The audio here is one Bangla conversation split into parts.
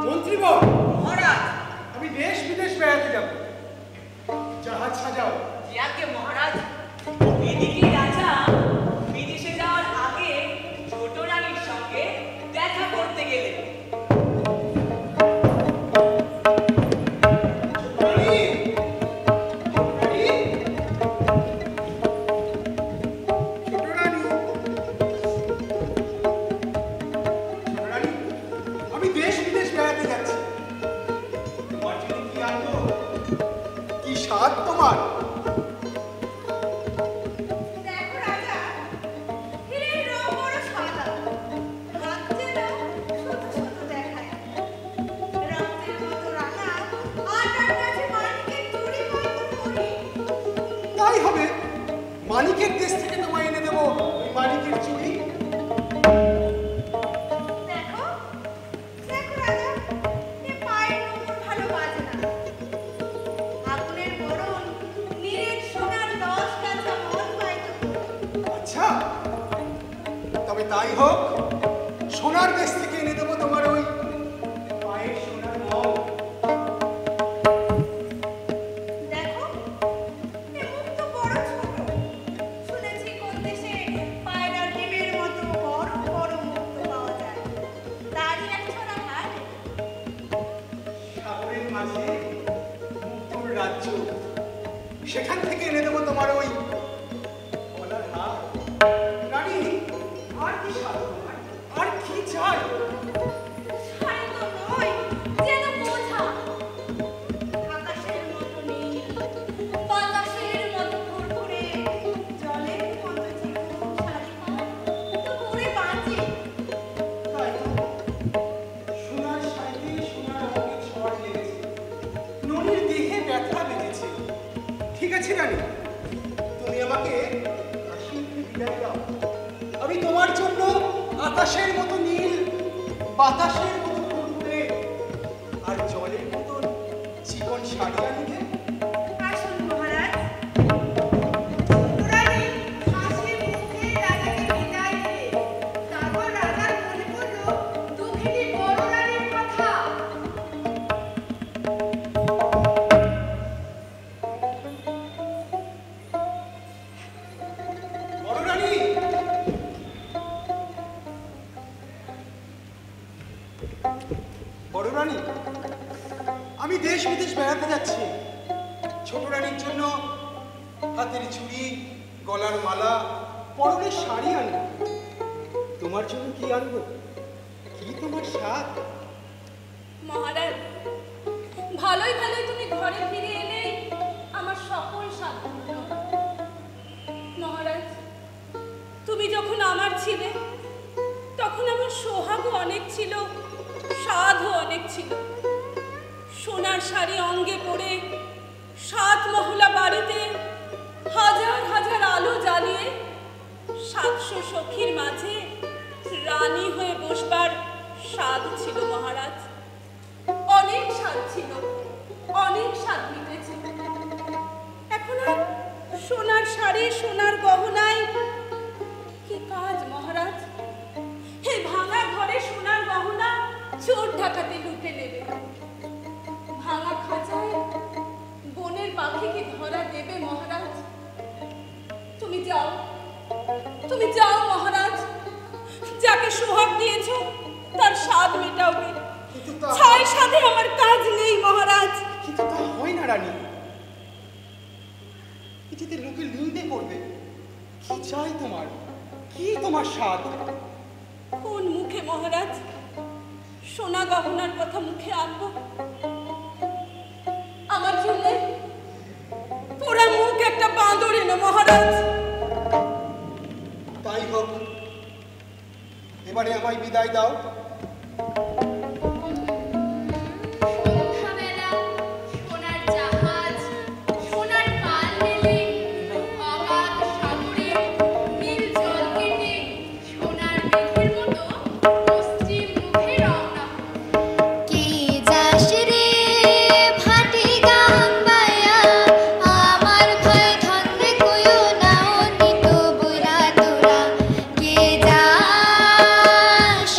মন্ত্রীবর মহারাজ, আমি দেশ বিদেশ বেড়াতে যাব, জাহাজ সাজাও। যাকে মহারাজ, এদিকে রাজা বিদেশে যাওয়ার আগে ছোট রানীর সঙ্গে দেখা করতে গেলেন। আমি দেশ বিদেশ বেড়াতে যাচ্ছি, তোমার জন্য কি আনবো? কি স্বাদ তোমার? দেখো রাজা, হীরের রং বড় সাদা, হাত যেন শুধু শুধু দেখায়। রক্তের মতো রাঙা, আর তার কাছে মানিকের চুড়ি মতো পরি। তাই হবে, মানিকের দেশ থেকে তোমায় এনে দেবো ওই মানিকের চুড়ি। দেখো, দেখো রাজা, এ পায়ের নোঙর ভালো বাজে না। আগুনের বরণ, নীরের সোনার 10 কাঁচা মন পাইতো। আচ্ছা, তবে তাই হোক, সোনার দেশ থেকে এনে দেবো তোমার ওই পায়ের সোনার নখ। দেখো, এ মুখ তো বড় ছোট। শুনেছি কোন দেশে পায়রার ডিমের মতো বড় বড় মুক্ত পাওয়া যায়। তারই একছড়া হাত। সাগরের মাঝে মুক্তোর রাজ্য, সেখান থেকে এনে দেবো তোমার ওই গলার হার। রানী, আর কি স্বাদ তোমার? আর কি চাই? শাড়ি তো নয়, যেন বোঝা। আকাশের মতো নীল, বাতাসের মতো ফুরফুরে, জলের মতো চিকন শাড়ি পায়, তো পরে বাঁচে। তাই তো, সোনার শাড়িতে সোনার রঙের ঝড় লেগেছে, ননির দেহে ব্যথা বেজেছে। ঠিক আছে রানী, তুমি আমাকে হাসি মুখে বিদায় দাও। আমি তোমার জন্য আকাশের মতো নীল, বাতাসের মতো ফুরফুরে আর জলের মতো চিকন শাড়ি আনিয়ে। আসুন মহারাজ। রানী হাসি মুখে রাজাকে বিদায় দিলে। তারপর রাজার মনে পড়ল দুঃখিনী বড় রানীর কথা। বড় রানী, বড় রানী, আমি দেশ বিদেশ বেড়াতে যাচ্ছি। ছোট রানীর জন্য হাতের চুড়ি, গলার মালা, পরনের শাড়ি আনবো। তোমার জন্য কি আনবো? কি তোমার স্বাদ? মহারাজ, ভালোই ভালোই তুমি ঘরে ফিরে এলে আমার সকল স্বাদ পূর্ণ। মহারাজ, তুমি যখন আমার ছিলে তখন আমার সোহাগও অনেক ছিল, স্বাদও অনেক ছিল। সোনার শাড়ি অঙ্গে পরে 7 মহলা বাড়িতে হাজার হাজার আলো জ্বালিয়ে 700 সখীর মাঝে রানী হয়ে বসবার স্বাদ ছিল মহারাজ। অনেক স্বাদ ছিল, অনেক স্বাদ মিটেছে। এখন আর সোনার শাড়ি, সোনার গহনায় কি কাজ মহারাজ? এই ভাঙা ঘরে সোনার গহনা চোর ঢাকাতে লুটে নেবে। ভাঙা খাঁচায় বনের পাখি কি ধরা দেবে মহারাজ? তুমি যাও, তুমি যাও মহারাজ। যাকে সোহাগ দিয়েছ তার স্বাদ মেটাওবে। কিন্তু তা ছাই সাথে আমার কাজ নেই মহারাজ। কিন্তু তা হয় না রানী, এটিতে লোকে নিন্দে করবে। কি চাই তোমার? কি তোমার স্বাদ? কোন মুখে মহারাজ সোনা গহনার কথা মুখে আনবো? আমার জন্য পোড়া মুখ একটা বাঁদর এনো মহারাজ। তাই হোক, এবারে আমায় বিদায় দাও। সন্ধ্যাবেলা সোনার জাহাজ, সোনার পাল মেলে, অগাধ সাগরে নীল জল কেটে সোনার মেঘের মতো পশ্চিম মুখে রওনা হলো। কি যাস রে ভাটি গান বায়া, আমার ভয় ধন্দে কইও না নিত বুড়া তোরা। কে যাস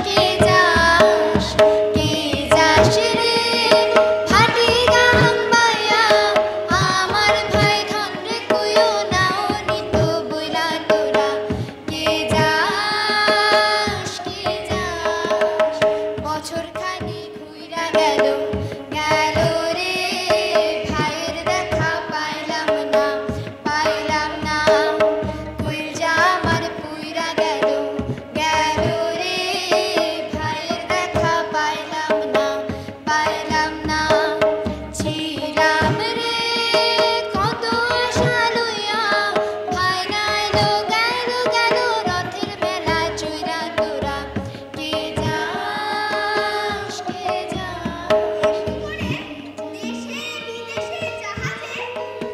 গেল গেল রে ভাইয়ের দেখা পাইলাম না পাইলাম না কুলজা আমার পুইরা গেল গেল রে ভাইয়ের দেখা পাইলাম না পাইলাম না ছিলাম রে কত আশা লইয়া ভাই নাইলো গেল গেল রথের মেলা চুইরা তোরা কে যাস কে যাস করে দেশে বিদেশে জাহাজে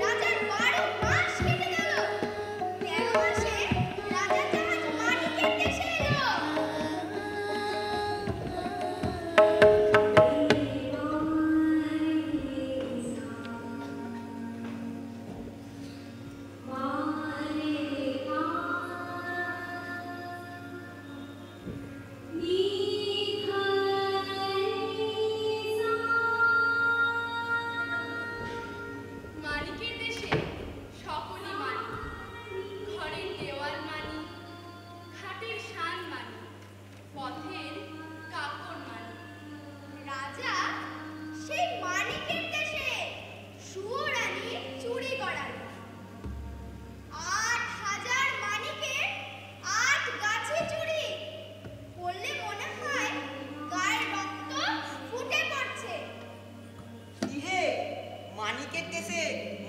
রাজার 12 মাস কেটে গেল 13 মাসে রাজার জাহাজ মানিকের দেশে এলো মানিকের দেশে সকলই মানি ঘরের দেওয়াল মানি খাটের শান মানি পথের কাপড় মানি রাজা সেই মানিকের দেশে সুয়োরানী চুরি করান ৮,০০০ মানিকের ৮ গাছে চুরি পড়লে মনে হয় গায়ের রক্ত ফুটে পড়ছে ইহে মানিকের দেশে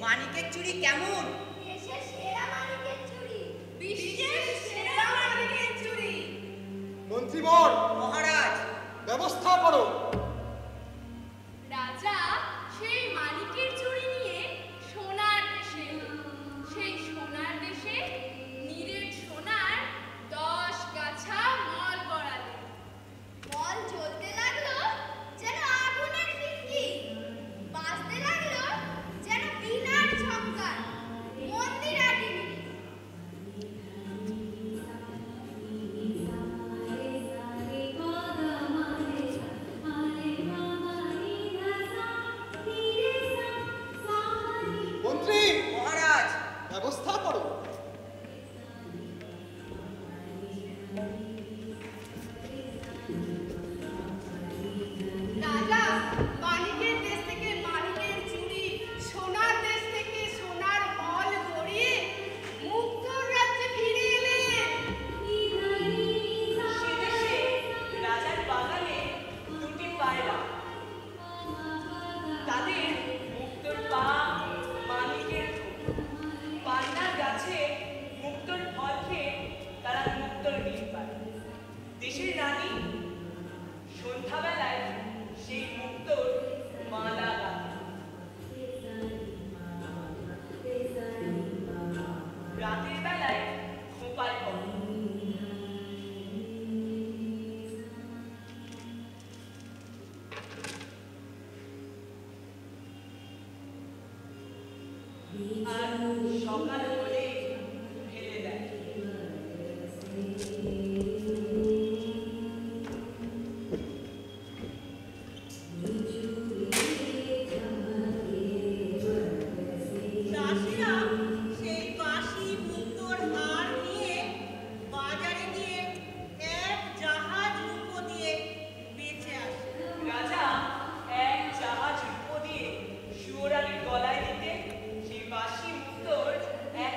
মানিকের চুরি কেমন? দেশের সেরা মানিকের চুরি বিশ্বের সেরা মানিকের চুরি মন্ত্রীবর মহারাজ, ব্যবস্থা করো। রাজা সেই মানিকের চুরি নিয়ে সোনার দেশে এলেন। সেই সোনার দেশে নিরেট সোনার 10 গাছা মল গড়ালেন। বল জ্বলতে লাগলো যেন আগুনের ফিকি বাজতে লাগলো যেন বিনার ঝংকার মন্দির আগুন মন্ত্রী মহারাজ, ব্যবস্থা করো। রাজা মানিকের দেশ থেকে মানিকের চুরি সোনার দেশ থেকে সোনার বল গড়িয়ে মুক্তোর রাজ্যে ফিরে এলেন সে দেশে রাজার বাগানে দুটি পায়রা, তাদের মুক্তোর পা মানিকের ঠোঁট। পান্নার গাছে মুক্তোর ফল খেয়ে তারা মুক্তোর ডিম পায়। দেশের রানী সন্ধ্যাবেলায় সেই মুক্তোর মালা গাঁথে। রাতের বেলায় খোঁপায় পড়ে। আর সকাল হলে ফেলে দেয়। দাসীরা সেই বাঁশি মুক্তোর হার নিয়ে বাজারে গিয়ে এক জাহাজ রূপো দিয়ে বেচে আসে। রাজা এক জাহাজ রূপো দিয়ে সুয়োরানীর গলায় দিতে সেই বাঁশি মুক্তোর এক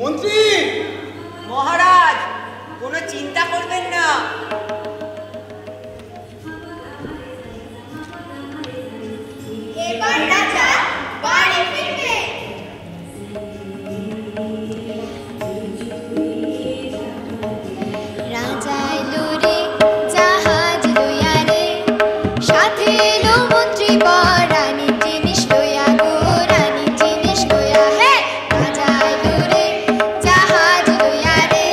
মন্ত্রী মহারাজ, কোনো চিন্তা করবেন না। এবার রাজা বাড়ি ফিরবে। রাজা এলো রে জাহাজ লইয়া রে, সাথে এলো মন্ত্রী বর, রানীর জিনিস লইয়া গো, রানীর জিনিস লইয়া। হে রাজা এলো রে জাহাজ লইয়া রে,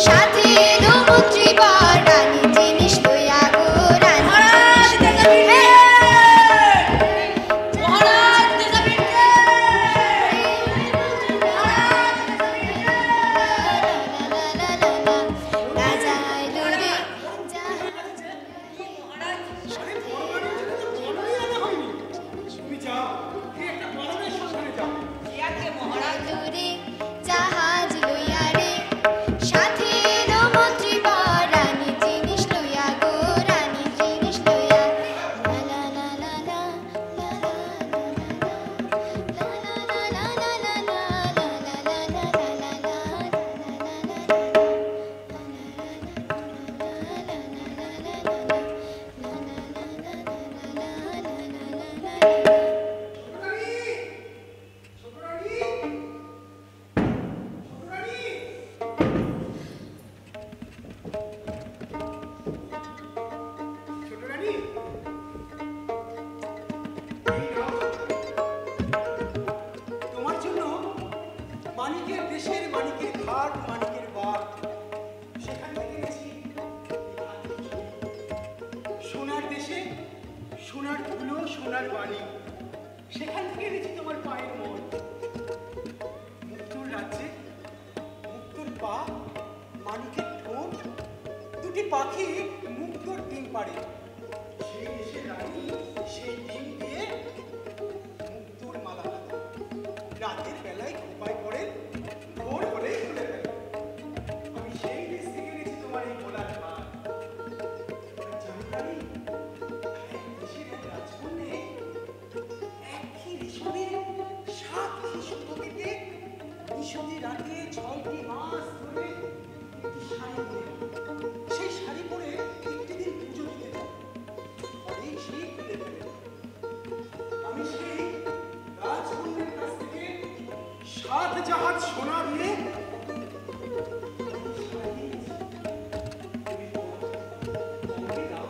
সাথে এলো মন্ত্রী বর, রানীর জিনিস লইয়া গো, রানীর জিনিস লইয়া। রাজা এলো রে জাহাজ আরে ভগবানের জন্য তো বড়ই আনা হয়নি। তুমি যাও, এই একটা বড়দের সন্ধানে যাও। এলো রে জাহাজ লইয়া রে, সাথে এলো মন্ত্রী বর, রানীর জিনিস লইয়া গো, রানীর জিনিস লইয়া। লা লা লা লা লা লা লা লা লা লা লা তোমার জন্য মানিকের দেশের, মানিকের ঘাট, মানিকের বাট, সেখান থেকে গেছি সোনার দেশে, সোনার ধুলো, সোনার বাণী, সেখান থেকে এনেছি তোমার পায়ের মন। মুক্তোর রাজ্যে মুক্তোর পা, মানিকের ঠোঁট, দুটি পাখি মুক্তোর ডিম পাড়ে। সেই দেশের রানী সেই ডিম দিয়ে মুক্তোর মালা বাঁধে। রাতের বেলায় খোপায় পড়ে, ভোর হলেই খুলে ফেলে। আমি সেই দেশ থেকে এনেছি তোমার এই গোলার ভাত। জানো রানী, এক দেশের এক রাজকন্যে একই রেশমের 7টি সুতো কেটে মিশরে রাখিয়ে 6টি মাস ধরে একটি শাড়ি পরে, সেই শাড়ি পরে একটি দিন পুজো দিতে যায়, পরেই সেই খুলে ফেলে। আমি সেই রাজকন্যার কাছ থেকে 7 জাহাজ সোনা দিয়ে শাড়ি এনেছি। তুমি আমাকে দাও।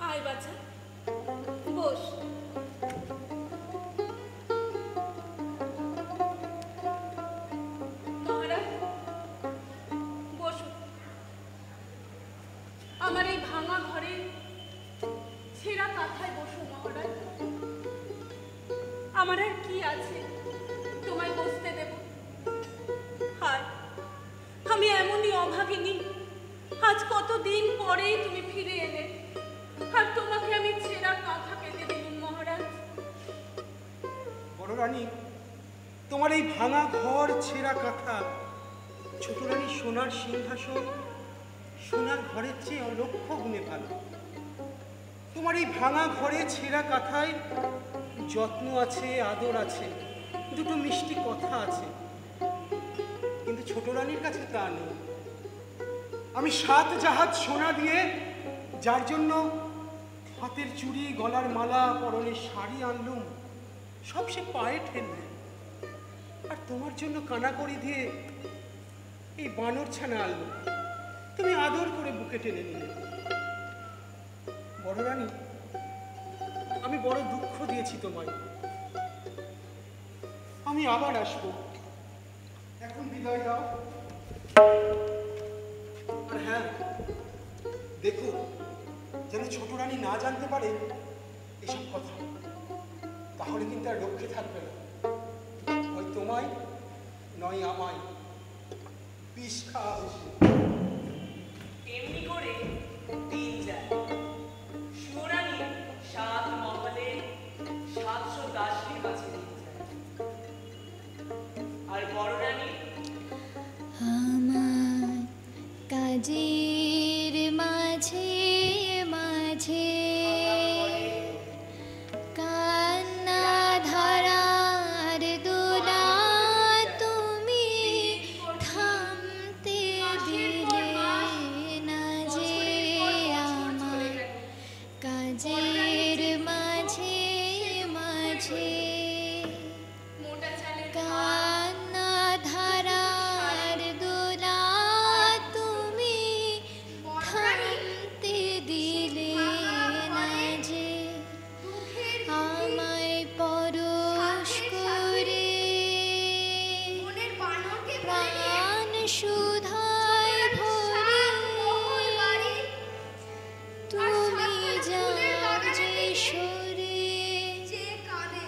আয় বাছা, বস। মহারাজ, বসুন। আমার এই ভাঙা ঘরে ছেঁড়া কাঁথায় বসুন মহারাজ। আমার আর কি আছে তোমায় বসতে দেব? হায়, আমি এমনই অভাগিনী। আজ কতদিন পরেই তুমি ফিরে এলে, আর তোমাকে আমি ছেঁড়া কাঁথা পেতে দিলুম মহারাজ। বড় রানী, তোমার এই ভাঙা ঘর, ছেঁড়া কাঁথা, ছোট রানী সোনার সিংহাসন সোনার ঘরের চেয়ে অলক্ষ গুণে ভালো। তোমার এই ভাঙা ঘরে, ছেঁড়া কাঁথায় যত্ন আছে, আদর আছে, দুটো মিষ্টি কথা আছে। কিন্তু ছোট রানীর কাছে তা নেই। আমি 7 জাহাজ সোনা দিয়ে যার জন্য হাতের চুড়ি, গলার মালা, পরনের শাড়ি আনলুম, সব সে পায়ে ঠেললে। আর তোমার জন্য কানাকড়ি দিয়ে এই বানর ছানা আনলো, তুমি আদর করে বুকে টেনে নিলে। বড় রানী, আমি বড় দুঃখ দিয়েছি তোমায়। আমি আবার আসবো, এখন বিদায় দাও। আর হ্যাঁ, দেখো যেন ছোট রানী না জানতে পারে এসব কথা, তাহলে কিন্তু আর রক্ষে থাকবে না। হয় তোমায়, নয় আমায় বিষ খাওয়া বেশি। এমনি করে দিন যায়। শিবরানী 7 মহলে 700 দাসীর কাছে দিন যায়। আর বড় রানী আমার কাজের মাঝে মাঝে কান্না ধরার দোলা তুমি থামতে দিলে না যে আমার কাজের মাঝে মাঝে মোটা চালের কান্না ধরার দোলা তুমি থামতে দিলে না যে আমায় পরশ করে মনের বানরকে বলে প্রাণ সুধায় ভরে তুমি যাও যে সরে যে কাঁদে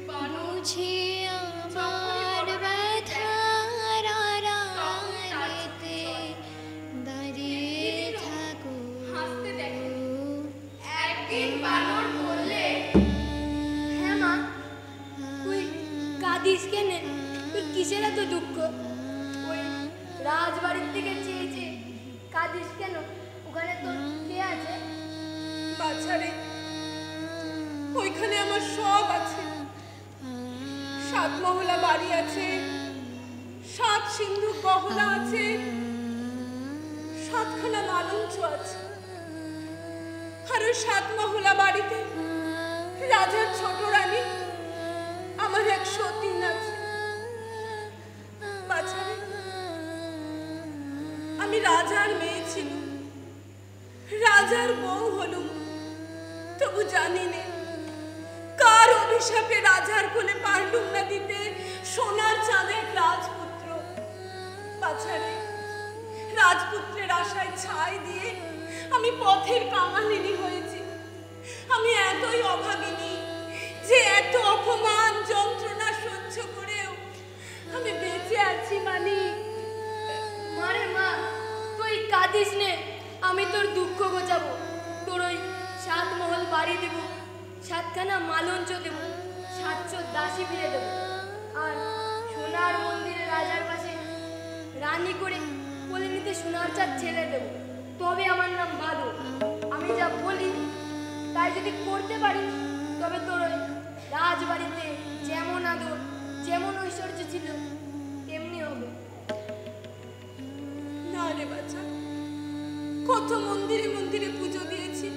বুঝি আমার ব্যথার আড়ালেতে দাঁড়িয়ে থাকো। হাসতে দেখো। একদিন বানর বললে, হ্যাঁ মা, তুই কাঁদিস কেন? তুই কিসের এত দুঃখ? ওই রাজবাড়ির থেকে চেয়েছে কাঁদিস কেন? ওখানে তোর কে আছে? বাছারে, ওইখানে আমার সব আছে। 7 মহলা বাড়ি আছে, 7 সিন্ধু গহনা আছে, 7খানা মালঞ্চ আছে। আর ওই 7 মহলা বাড়িতে রাজার ছোট রানী আমার এক সতীন আছে। বাছারে, আমি রাজার মেয়ে ছিল, রাজার বউ হলুম, তবু জানি নে কার অভিশাপে রাজার কোলে পারলুম না দিতে সোনার চাঁদের রাজপুত্র। বাছারে, রাজপুত্রের আশায় ছাই দিয়ে আমি পথের কাঙালিনী হয়েছি। আমি এতই অভাগিনী যে এত অপমান যন্ত্রণা সহ্য করেও আমি বেঁচে আছি। মানিক, মারে মা, তুই কাঁদিস নে, আমি তোর দুঃখ ঘোচাবো। তোর ওই 7 মহল বাড়ি দেব, 7খানা মালঞ্চ দেব, 700 দাসী ফিরে দেব, আর সোনার মন্দিরে রাজার পাশে রানী করে কোলে নিতে সোনার চাঁদ ছেড়ে দেব। তবে আমার নাম বাদর। আমি যা বলি তাই যদি করতে পারিস, তবে তোর ওই রাজবাড়িতে যেমন আদর, যেমন ঐশ্বর্য ছিল, তেমনি হবে। না রে বাছা, কত মন্দিরে মন্দিরে পুজো দিয়েছি,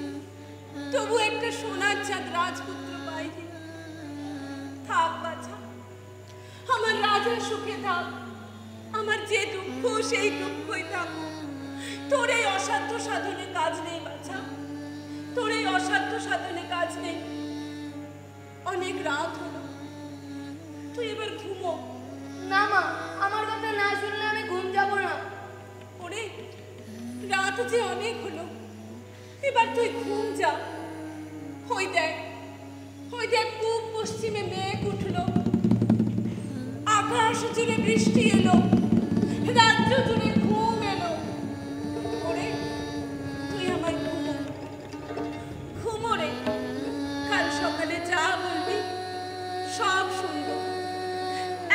তবু একটা সোনার চাঁদ রাজপুত্র পাইনি। থাক বাছা, আমার রাজা সুখে থাক। আমার যে দুঃখ সুখ সেই দুঃখই থাকুক। তোর এই অসাধ্য সাধনে কাজ নেই বাছা, তোর এই অসাধ্য সাধনে কাজ নেই। অনেক রাত হলো, তুই এবার ঘুমো। না মা, আমার কথা না শুনলে আমি ঘুম যাব না। ওরে, রাত যে অনেক হলো, এবার তুই ঘুম যা। ওই দেখ, ওই দেখ, পূব পশ্চিমে মেঘ উঠলো, আকাশ জুড়ে বৃষ্টি এলো, রাজ্য জুড়ে ঘুম এলো। ওরে, তুই আমার ঘুমো, ঘুমো রে। কাল সকালে যা বলবি সব শুনবো।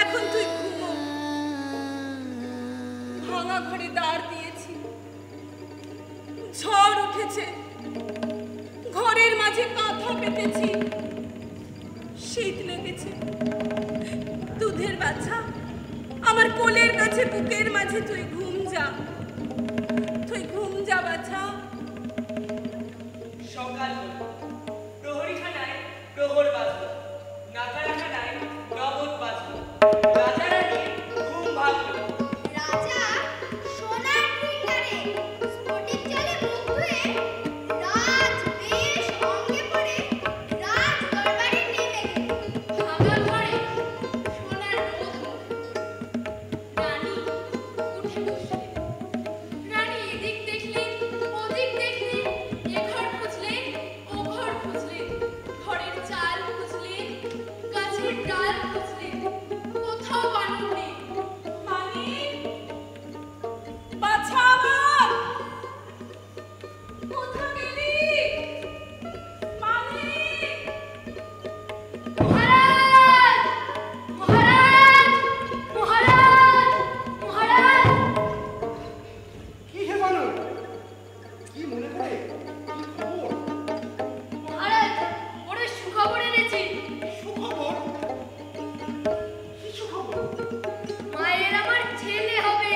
এখন তুই ঘুমো। ভাঙা ঘরে দাঁড় দিয়েছি, ঝড় উঠেছে, ঘরের মাঝে কাঁথা পেতেছি, শীত লেগেছে। দুধের বাচ্চা আমার কোলের কাছে, বুকের মাঝে তুই ঘুম যা, তুই ঘুম যা বাচ্চা। সকাল হল, প্রহরীখানায় প্রহর বাজল, নাকারাখানায় নগদ বাজল, রাজা রানীর ঘুম ভাঙল। রাজা সোনার ফিল্টারে স্ফটিক জলে মুখ ধুয়ে রাজ বেশ অঙ্গে পড়ে রাজ দরবারে নেমে গেল। ভাঙা ঘরে সোনার রোদ হলো। রানী উঠে বসলেন। রানী এদিক দেখলেন, ওদিক দেখলেন, এ ঘর খুঁজলেন, ও ঘর খুঁজলেন, ঘরের চাল খুঁজলেন, গাছের ডাল খুঁজলেন, কোথাও বানর নেই। মানিক, বাছা আমার, কোথা গেলি? মানিক, মহারাজ, মহারাজ, মহারাজ, মহারাজ। কি হে বানর, কি মনে করে, কি খবর? মহারাজ, বড় সুখবর এনেছি। সুখবর? কি সুখবর? মায়ের আমার ছেলে হবে।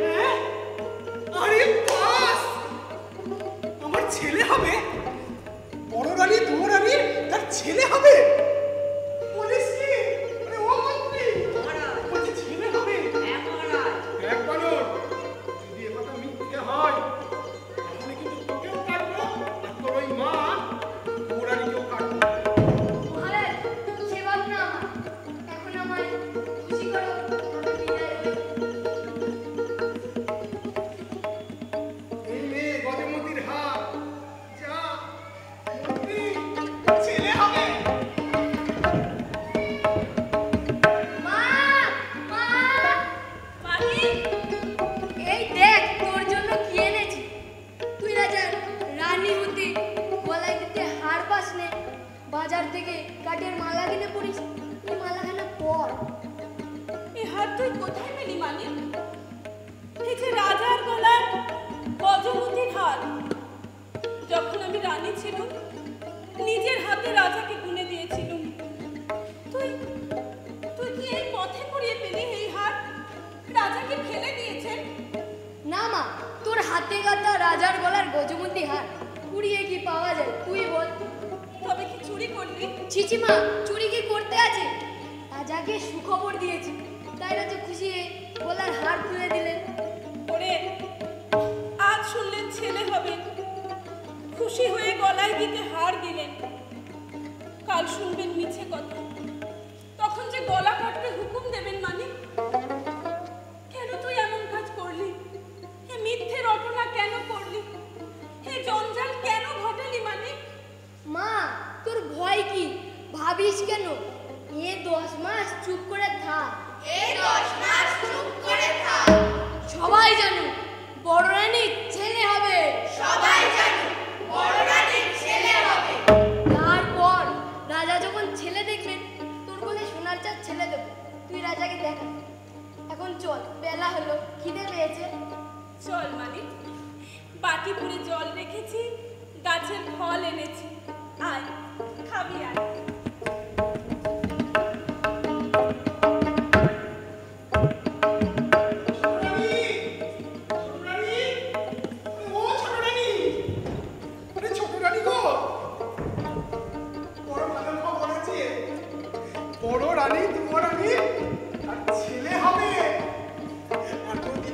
হ্যাঁ? আরে বাস! আমার ছেলে হবে? বড় রানী, দুয়ো রানীর তার ছেলে হবে? বলিস কি? আরে ও মন্ত্রী! বলছি ছেলে হবে? দেখ বানর, যদি এ কথা মিথ্যে হয়, তাহলে কিন্তু তোকেও কাটবো, আর তোর ওই মা, দুয়ো রানীকেও কাটবো। মহারাজ, সে ভাবনা আমার। এখন আমায় খুশি করো, আমি বিদায় হই। এই মেয়ে গজমতির হাত, যা, মন্ত্রী, ছেলে হবে। মা, মা, মানিক, এই দেখ তোর জন্য কি এনেছি। তুই রাজার রানী হতে গলায় দিতে হার পাস নে, বাজার থেকে কাঠের মালা কিনে পরিস। তুই মালাখানা পর। এই হাত তুই কোথায় পেলি মানিক? এই যে রাজার গলার গজমতির হাত। যখন আমি রানী ছিলাম, নিজের হাতে রাজাকে গুনে দিয়েছিলাম। তুই তুই কি এই পথে পড়িয়ে পেলি এই হাত? রাজাকে ফেলে দিয়েছেন? না মা, তোর হাতে গাঁথা রাজার গলার গজমতি হার কুড়িয়ে কি পাওয়া যায় তুই বল। তবে কি চুরি করলি? চিচি মা, চুরি কি করতে আছে? রাজাকে সুখবর দিয়েছি, তাই রাজা খুশি হয়ে গলার হার তুলে দিলেন। ওরে, আজ শুনলেন ছেলে হবে, খুশি হয়ে গলায় দিতে হার দিলেন। কাল শুনবেন মিছে কথা, তখন যে গলা কাটতে হুকুম দেবেন মানিক। কেন তুই এমন কাজ করলি? এ মিথ্যে রটনা কেন করলি? এ জঞ্জাল কেন ঘটালি মানিক? মা, তোর ভয় কি? ভাবিস কেন? এ 10 মাস চুপ করে থাক। এই 10 মাস চুপ করে থাক। সবাই জানো বড় রানীর ছেলে হবে। সবাই জানো বড় রানীর ছেলে হবে। তারপর রাজা যখন ছেলে দেখবেন, তোর বলে সোনার চার ছেলে দেবো। তুই রাজাকে দেখা। এখন চল, বেলা হলো, খিদে পেয়েছে। চল মানিক, বাটি ভরে জল রেখেছি, গাছের ফল এনেছি, আয় খাবি আয়। বড় রানী, দুয়ো রানী, আর ছেলে হবে। এতদিন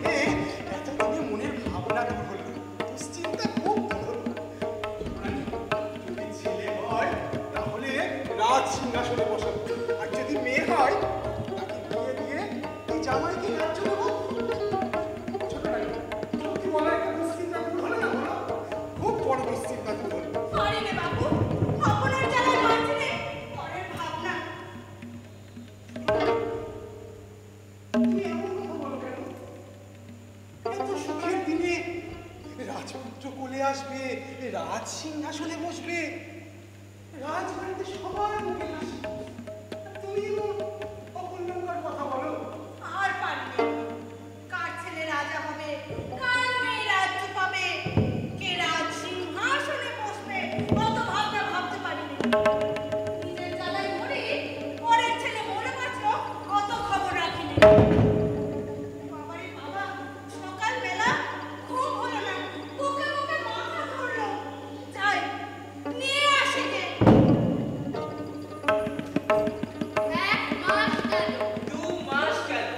কত সুখের দিনে রাজপুত্র কোলে আসবে, রাজ সিংহাসনে বসবে, রাজবাড়িতে সবার মুখে হাসি। তুমি অকল্যাণকর কথা বলো। আর পারবে কার ছেলে রাজা হবে, কার মেয়ে রাজ্য পাবে, কে রাজ সিংহাসনে বসবে, কত ভাবনা ভাবতে পারিনি। নিজের জ্বালায় মরে পরের ছেলে মরে বাঁচলো, কত খবর রাখিনি। বাবারে বাবা, সকালবেলা ঘুম হলো না, বুকে বুকে মাথা ধরলো। যাই নিয়ে আসি গে। 1 মাস গেল। 2 মাস গেল।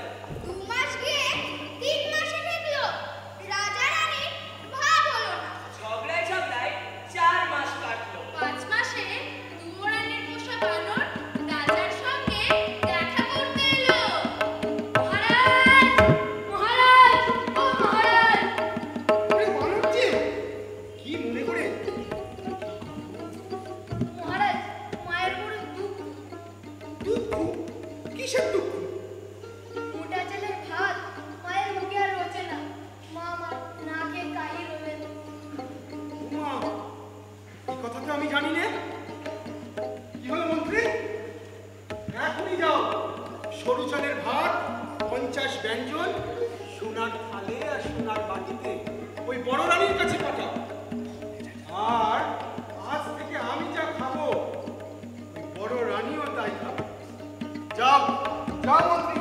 2 মাস গিয়ে 3 মাসে ঠেকলো। রাজা রানী ভাব হলো না। ঝগড়ায় ঝগড়ায় 4 মাস কাটলো। 5 মাসে দুয়োরানির পোষা বানর রাজার সঙ্গে দেখা করতে এলো। মহারাজ, মহারাজ, ও মহারাজ, আরে বানর যে, কি মনে করে? মহারাজ, মায়ের বড় দুঃখ। দুঃখ? কিসের দুঃখ? মোটা চালের ভাত মায়ের মুখে আর রোচে না। মা আমার না খেয়ে কাহিল হলেন। মা, এই কথা তো আমি জানি না। কি হলো মন্ত্রী? এখনই যাও, সরু চালের ভাত, 50 ব্যঞ্জন, সোনার থালে আর সোনার বাটিতে ওই বড় রানীর কাছে পাঠাও। আর আজ থেকে আমি যা খাবো, ওই বড় রানীও তাই খাবে। যাও, যাও মন্ত্রী।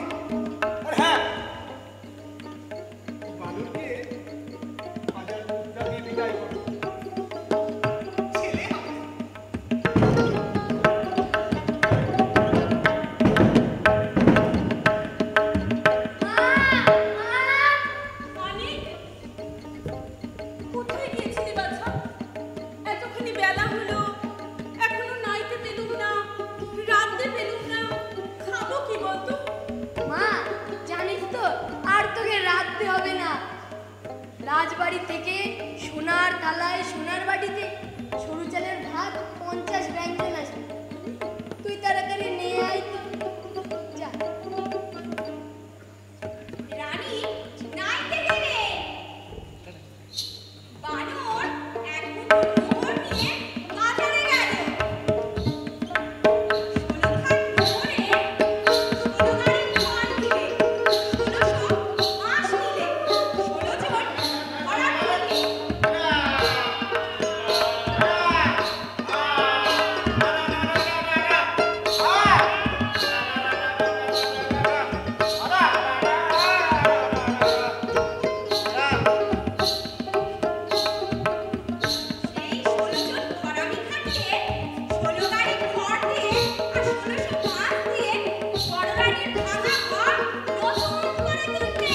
আর হ্যাঁ, বানরকে হাজার মুদ্রা দিয়ে বিদায় করো। ছেলে হবে। মানিক, কোথায় গিয়েছিলি বাছা? এতখানি বেলা হলো, এখনো নাইতে পেলুম না, রাঁধতে পেলুম না, খাবো কি বলতো? মা, জানিস তো আর তোকে রাঁধতে হবে না। রাজবাড়ি থেকে সোনার থালায় সোনার বাটিতে সরু চালের ভাত 50 ব্যঞ্জন আসবে। তুই তাড়াতাড়ি নিয়ে আয় তো। যা। রানী নাইতে গেলে বানর এক মুঠো মোহর নিয়ে বাজারে গেল। 16 খান মোহরে 16 গাড়ি ধান দিলে, 1600 মাস নিলে, 16 জন করানি হলে। সেই 16 জন করানি খাটিয়ে, 16 গাড়ি খড় দিয়ে আর 1600 মাছ দিয়ে বড় রানীর ভাঙা ঘর নতুন করে তুলবে।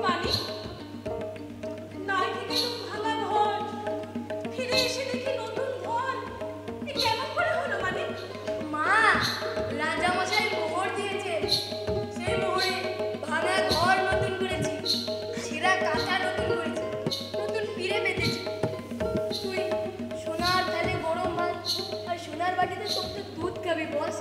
মানিক, নাইতে গেলুম ভাঙা ঘর, ফিরে এসে দেখি নতুন ঘর। এ কেমন করে হলো মানিক? মা, রাজামশাই মোহর দিয়েছে। সেই মোহরে ভাঙা ঘর নতুন করেছি, ছেঁড়া কাঁথা নতুন করেছি, নতুন পিড়ে বেঁধেছি। তুই সোনার থালে গরম ভাত আর সোনার বাটিতে তোকে দুধ খাবি বস।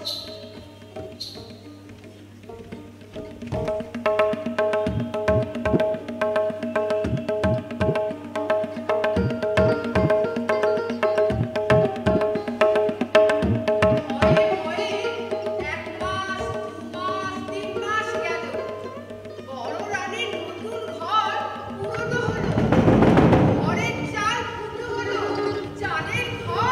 ভয়ে ভয়ে 1 মাস, 2 মাস, 3 মাস গেল। বড় রানীর নতুন ঘর পুরনো হলো, ঘরের চাল ফুটো হলো, চালের ঘর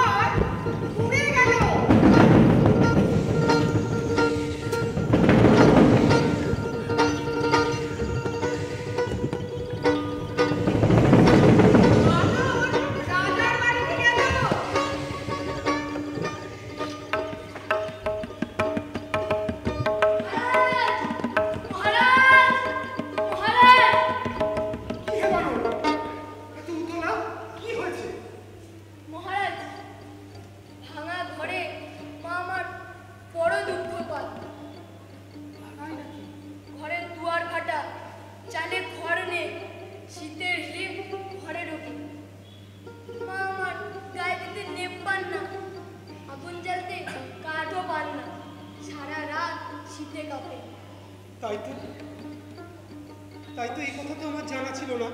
তাই তো এই কথা তো আমার জানা ছিল না।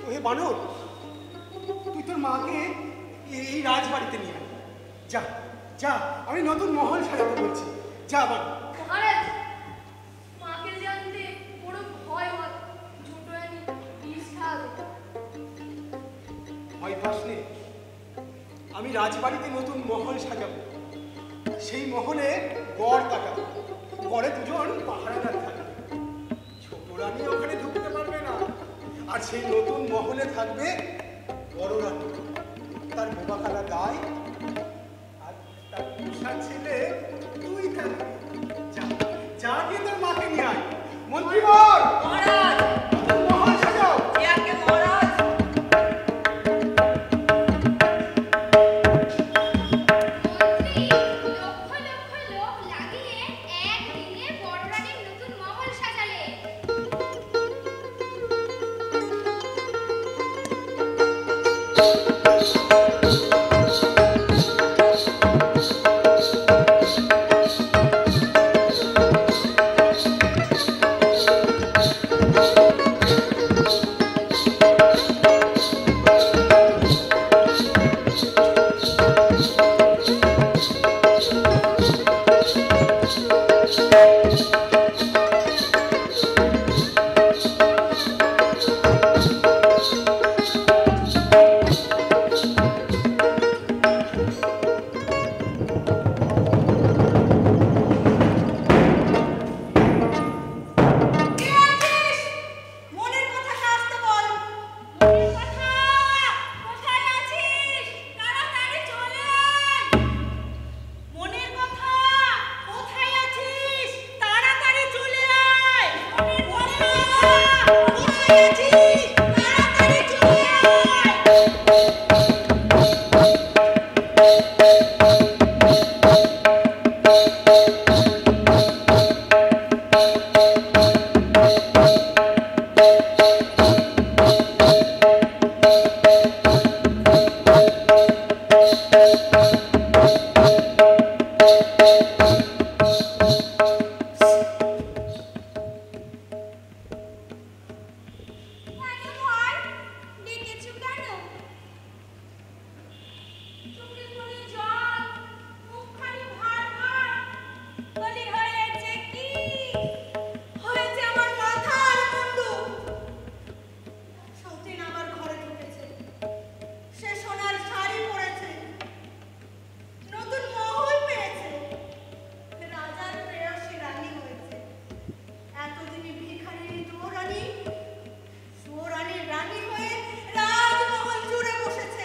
ওহে বানর, তুই তোর মাকে এই রাজবাড়িতে নিয়ে আয়। যা যা, আমি নতুন মহল সাজাতে বলছি। যা বানর। মহারাজ, মাকে জানতে বড় ভয় হয়। ছোট রানী বিষ খাবে। ভয় পাস নে, আমি রাজবাড়িতে নতুন মহল সাজাবো। সেই মহলে গড় কাটাবো, গড়ে দুজন পাহারাদার থাকবে। ছোট রানী ওখানে ঢুকতে পারবে না। আর সেই নতুন মহলে থাকবে বড় রানী, তার বোবা কালা গায়ে, আর তার পোষা ছেলে তুই থাকবি। যা যা, গিয়ে তোর মাকে নিয়ে আয়। মন্ত্রীবর, মহারাজ, নতুন মহল সাজাও। ইয়াকে মহারাজ। মন্ত্রী লক্ষ লক্ষ লোক লাগিয়ে একদিনে বড় রানীর নতুন মহল সাজালে। কে আছিস? মনের কথা আসতে বল। মনের কথা, কোথায় আছিস? তাড়াতাড়ি চলে আয়। মনের কথা, কোথায় আছিস? তাড়াতাড়ি চলে আয়। মনের কথা, কোথায় আছিস? তাড়াতাড়ি চলে আয়। কেন ভাই? ডেকেছো কেন? চোখে কোণে জল, মুখখানি ভার ভার। বলি হয়েছে কি? হয়েছে আমার মাথার মুন্ডু। সতীন আমার ঘরে ঢুকেছে। সে সোনার শাড়ি পরেছে, নতুন মহল পেয়েছে, রাজার প্রেয়সী রানী হয়েছে। এতদিনে ভিখারিনী রানী, রানী হয়ে রাজমহল জুড়ে বসেছে।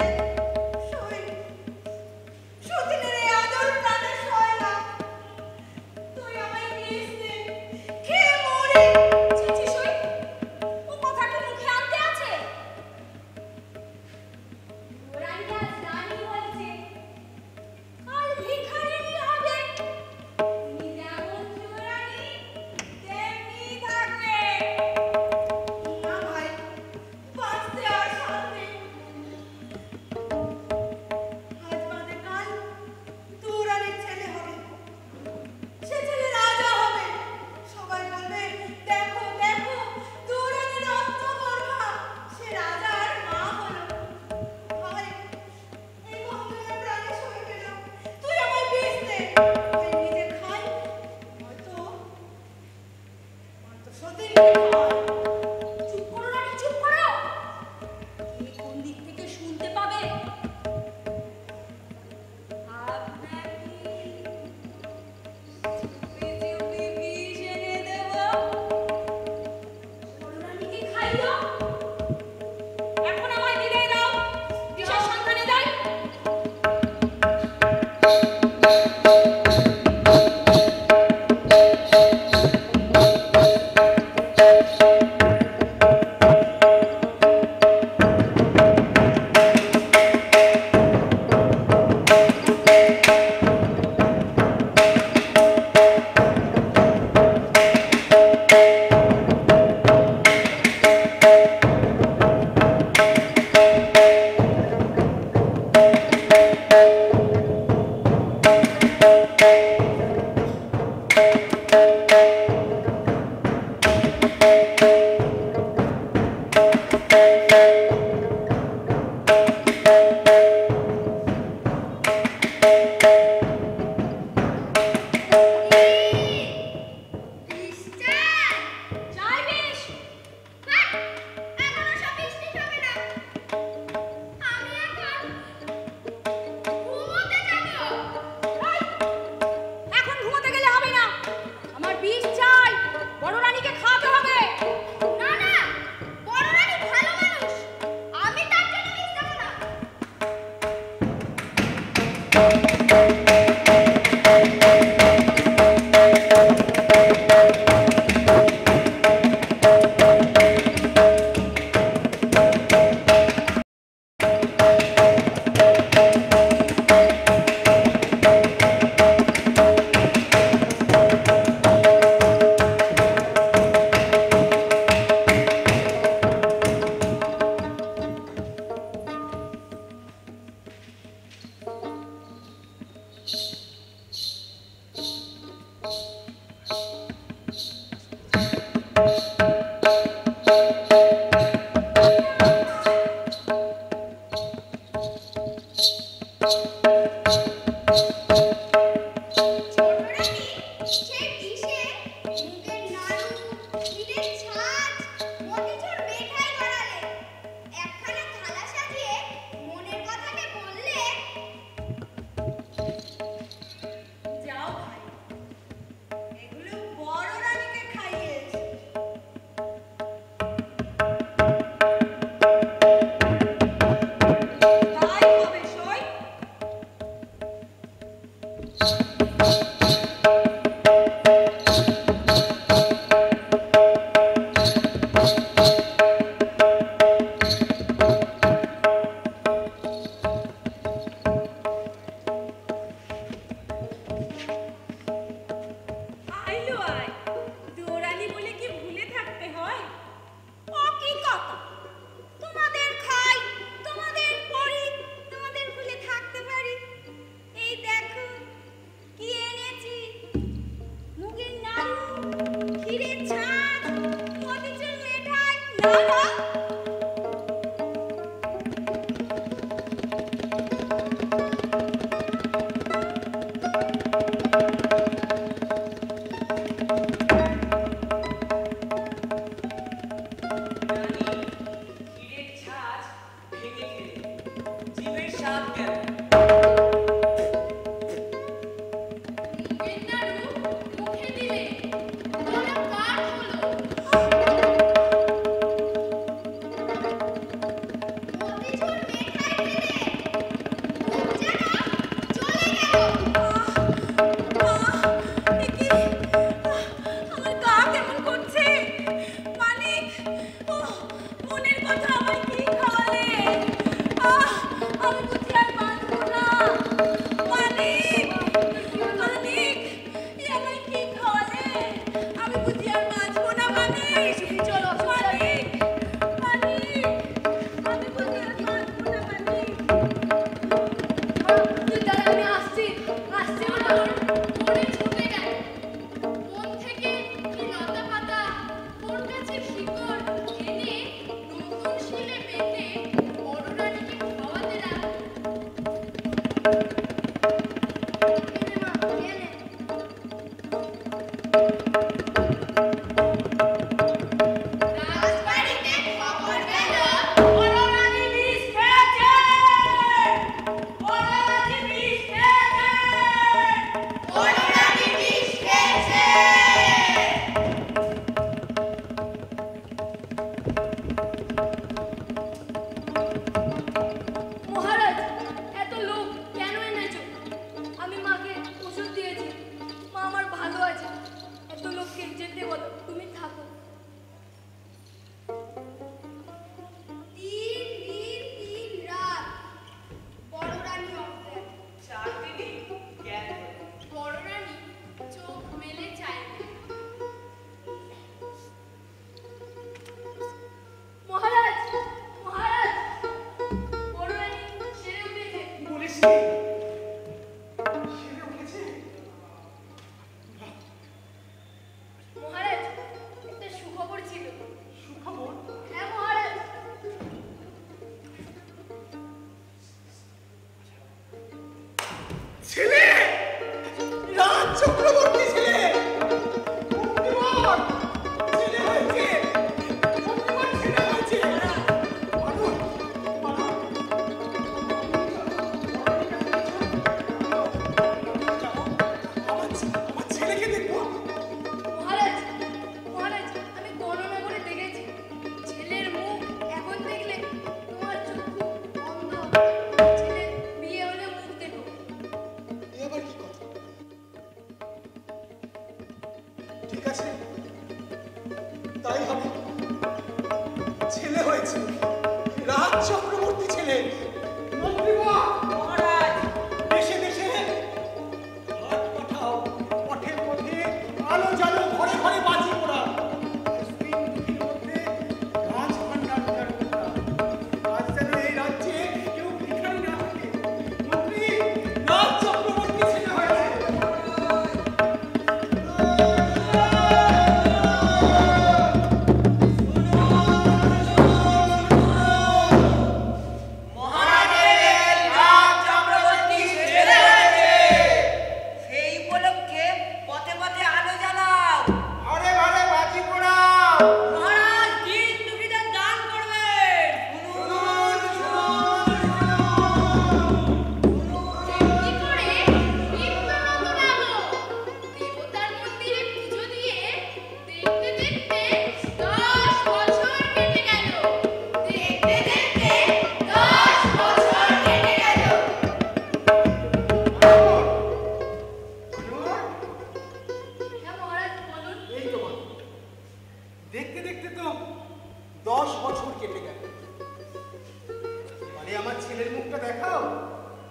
ছেলের বিয়ে হলে মুখ দেখো।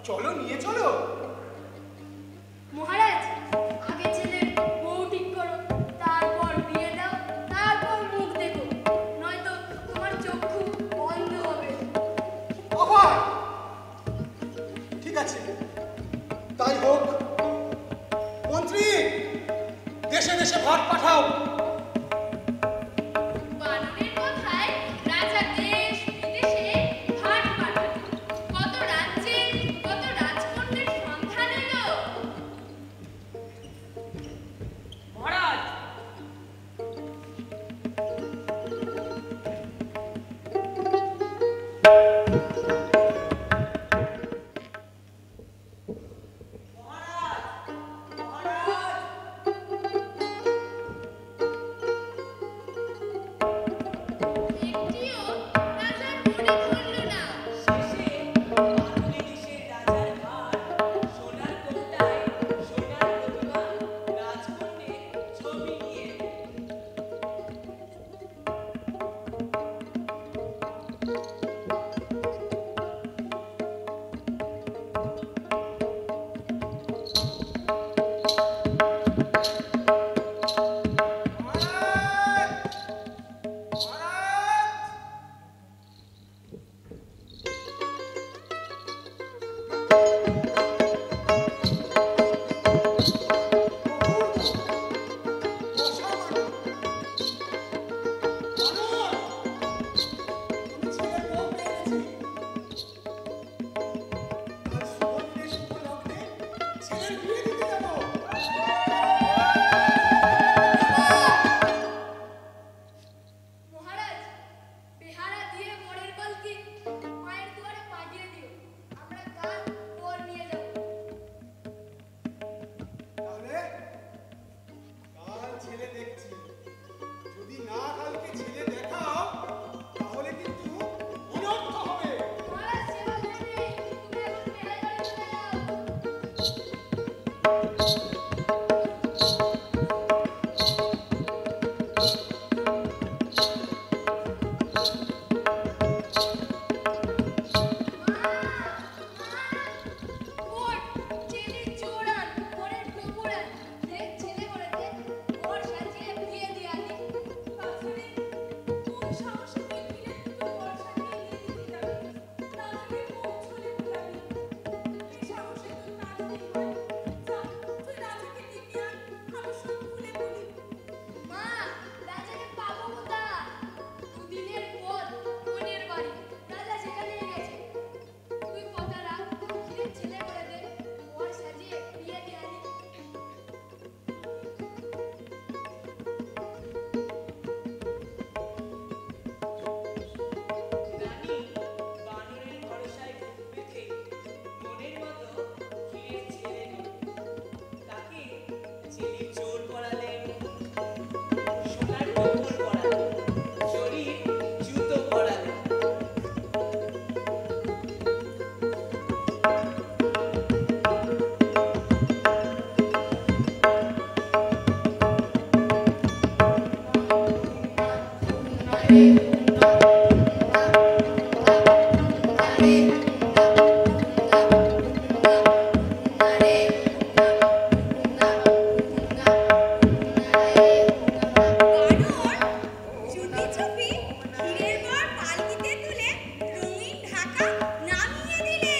চলো নিয়ে চলো। মহারাজ, আগে ছেলের বউ ঠিক করো, তারপর বিয়ে দাও, তারপর মুখ দেখো, নয়তো তোমার চক্ষু বন্ধ হবে। অভয়, ঠিক আছে, তাই হোক। মন্ত্রী, দেশে দেশে ভাট পাঠাও। বানরের কথায় রাজা দেশ বিদেশে ভাট পাঠান। কত রাজ্যে কত রাজকন্যের সন্ধান এলো। মহারাজ, একটিও রাজার মনে ধরল না। শেষে বানরে দেশের রাজার ভার, সোনার কৌটায় সোনার প্রতিমা, রাজকন্যের ছবি নিয়ে এলো। মহারাজ! মহারাজ! মহারাজ, বেহারা দিয়ে বরের পালকি মায়ের দুয়ারে পাঠিয়ে দিও, আমরা কাল বর নিয়ে যাব। তাহলে কাল ছেলে দেখছি, যদি না কালকে ছেলে দেখাও তাহলে কিন্তু অনর্থ হবে। মহারাজ, সেবা করে নেই, তুমি এখন বেহারা বাড়ি চলে যাও। ওর ছেলে চোরান, ওরের গোপুরান, দেখ ছেলে করেছে, ওর সাজিয়ে বিয়ে দিয়ে আনি। তাছাড়া কোন সাহসে তুই ফিরে তোর বর্ষা নিয়ে দিতে যাবি? তাহলে পৌঁছলে ভুলাবি। এই সাহসে তোর কাজ নেই হয়। যা, তুই রাজাকে ডেকে আন, আমি সব খুলে বলি। মা, রাজাকে পাবো কোথায়? দুদিনের পর বোনের বাড়ি, রাজা সেখানেই গেছে। তুই কথা রাখ, খিদের ছেলে করে দে, ওর সাজিয়ে বিয়ে দিয়ে আনি। রানী বানরের ভরসায় বুক বেঁধে মনের মতো ফিরে ছেলে নিল। তাকে ছেলে চোর পরালেন, সোনার কোমর পরালেন, শরীর জুতো পরালেন। বানর চুপি চুপি ক্ষীরের বর পালকিতে তুলে রঙিন ঢাকা নামিয়ে দিলে।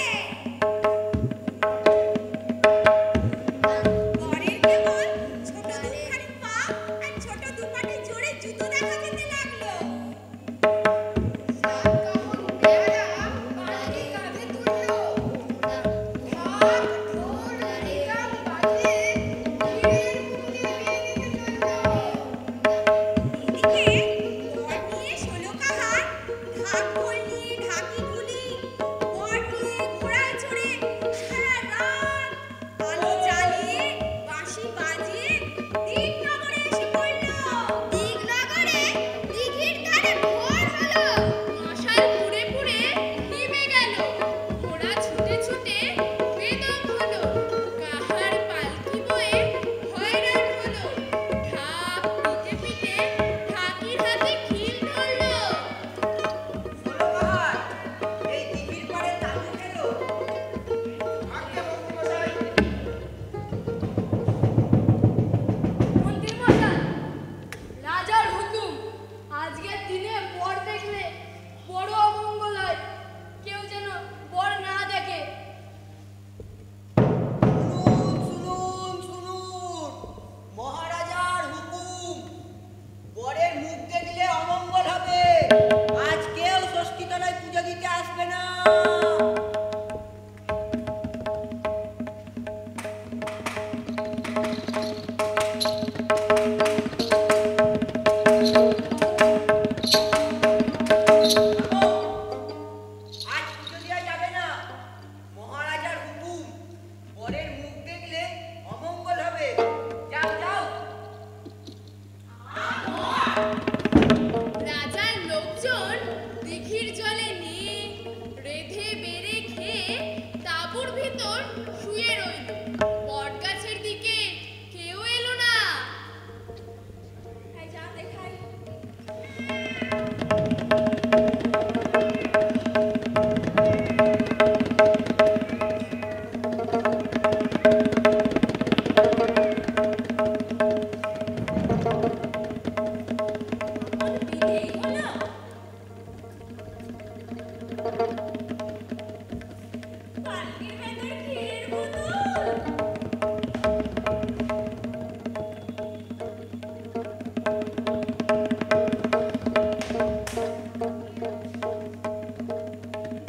বালতির ভেতর ক্ষীরের বোতল।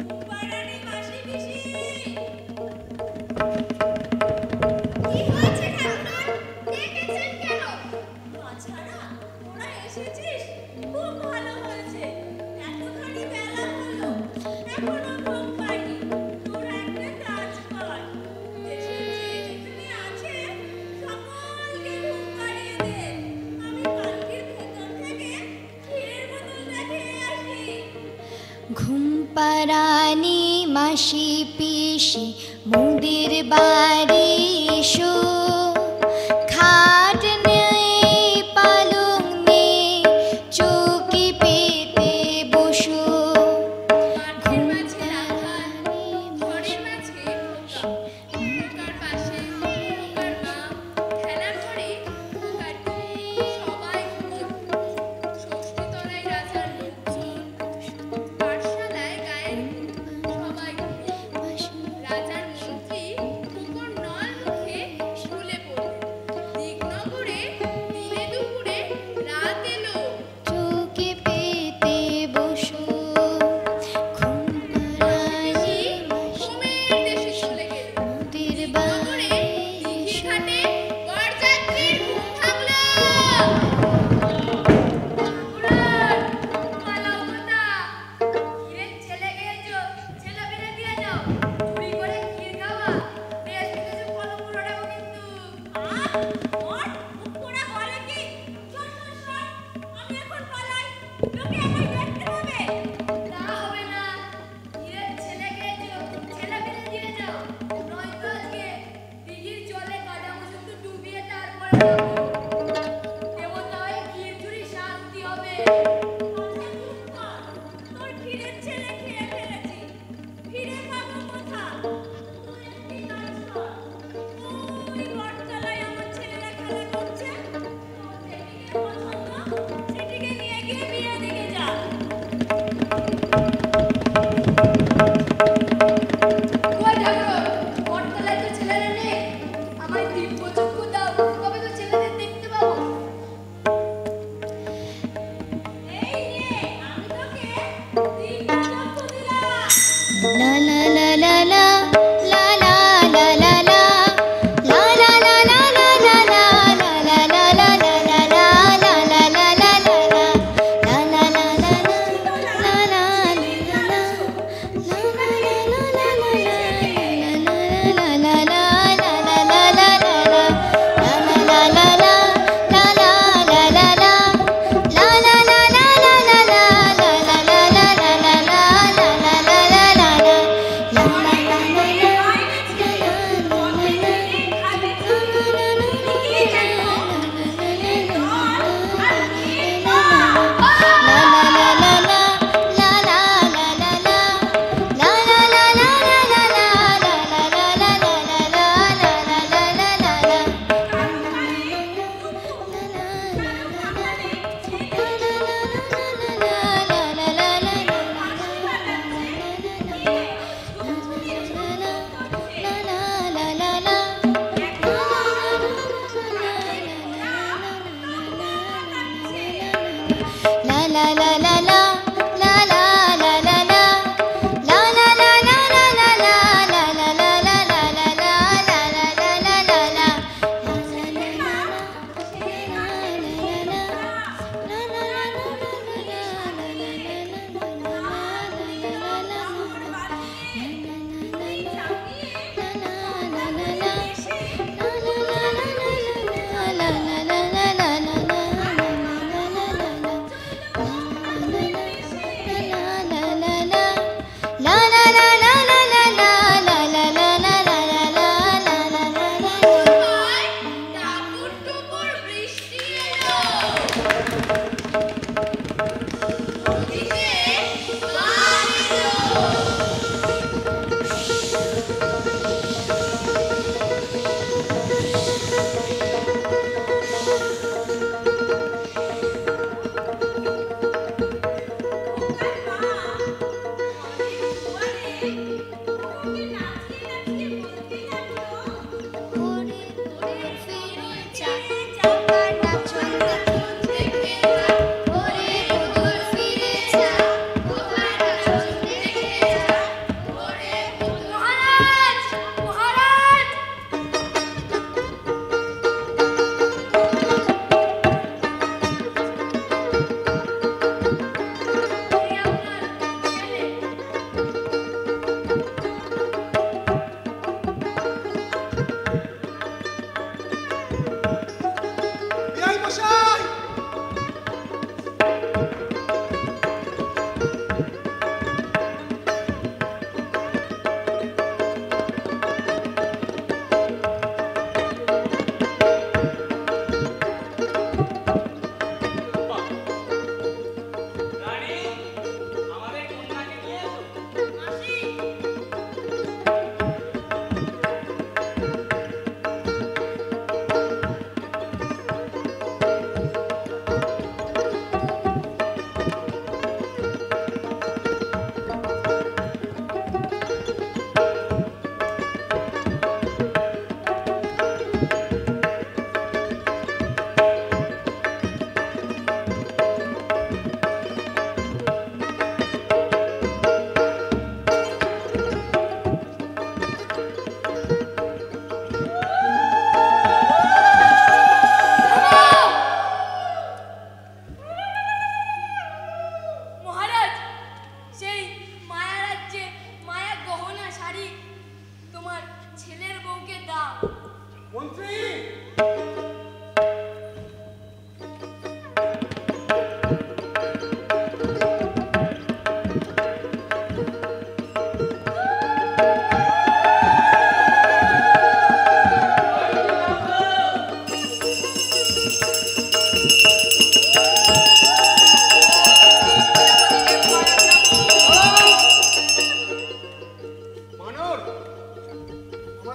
রূপারানী মাসি পিসি। কি হয়েছে ঠাকুর? ডেকেছেন কেন? তাছাড়া তোরা এসেছিস, খুব ভালো হয়েছে। এতখানি বেলা হলো, এখনো ঘুম পাইনি। তোরা একটা কাজ কর, দেশের যে যেখানে আছে সকলকে ঘুম পাড়িয়ে দে। আমি বালতির ভেতর থেকে ক্ষীরের বোতলটা খেয়ে আসি। ঘুম পাড়ানি মাসি পিসি মুদির বাড়ি এসো, খাট নেই পালং নেই চৌকি পেতে বসো। মাঠের মাঝে রাখাল, ঘরের মাঝে খোকা, খোকার পাশে খোকার মা, খেলার ঘরে খোকার দিদি, সবাই ঘুমোচ্ছে। ষষ্ঠীতলায় রাজার লোকজন, পাঠশালায় গায়ের সবাই ঘুমোচ্ছে। রাজার মন্ত্রী খোকন নল মুখে ঝুলে পড়লেন। দিগনগরে দিনে দুপুরে রাত এলো। চৌকি পেতে বসো। ঘুম পাড়ানি ঘুমের দেশে চলে গেল। মুদির নগরে বাড়ি দিঘি এসো। ঘাটে বরযাত্রীর ঘুম ভাঙলো। ঠাকুরান, পালাও কোথা? ক্ষীরের ছেলে গিয়েছো, ছেলে ফিরে দিয়ে যাও। চুরি করে ক্ষীর খাওয়া, বেশ কিছু কলম উড়াবো কিন্তু। ওর মুখ পোড়া বলে কি? সর সর সর, আমি এখন পালাই, লোকে আমায় দেখতে হবে। তা হবে না। ক্ষীরের ছেলে গিয়েছো, ছেলে ফিরে দিয়ে যাও। নয়তো আজকে দিঘির জলে কাদামো শুধু ডুবিয়ে তারপরে যাবো। দেবতা হয়ে ক্ষীর চুরি শাস্তি হবে। কথা চুপ কর, তোর ক্ষীরের ছেলে খেয়ে ফেলেছি, ফিরে পাবো কোথা? তুই একটি কাজ কর, ওই বটতলায় আমার ছেলেরা খেলা করছে, তোর যেদিকে পছন্দ সেদিকে নিয়ে গিয়ে বিয়ে দিকে যা। কই ঠাকুর, বটতলায় তো ছেলেরা নেই। আমায় দিব্য চক্ষু দাও, তবে তো ছেলেদের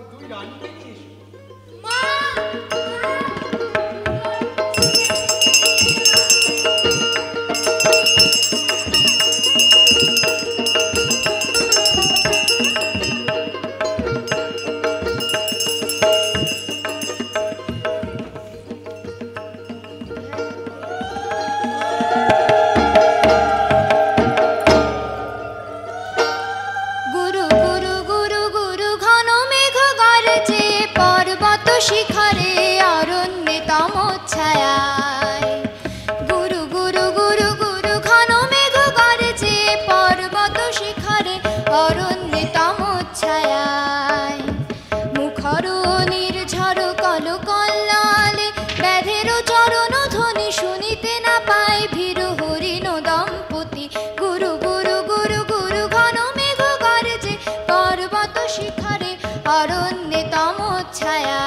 তুই রানীকে নিয়ে এসো। মা গুরু গুরু গুরু গুরু ঘন মেঘ গর্জে পর্বত শিখরে অরণ্যে তমচ্ছায়ায়। গুরু গুরু গুরু গুরু ঘন মেঘ গর্জে পর্বত শিখরে অরণ্যে তমচ্ছায়ায়। মুখর নির্ঝর কল কল্লালে ব্যাধের চরণ ধ্বনি শুনিতে না পায় ভীর হরিণ দম্পতি। গুরু গুরু গুরু গুরু ঘন মেঘ গর্জে পর্বত শিখরে অরণ্যে তমচ্ছায়া।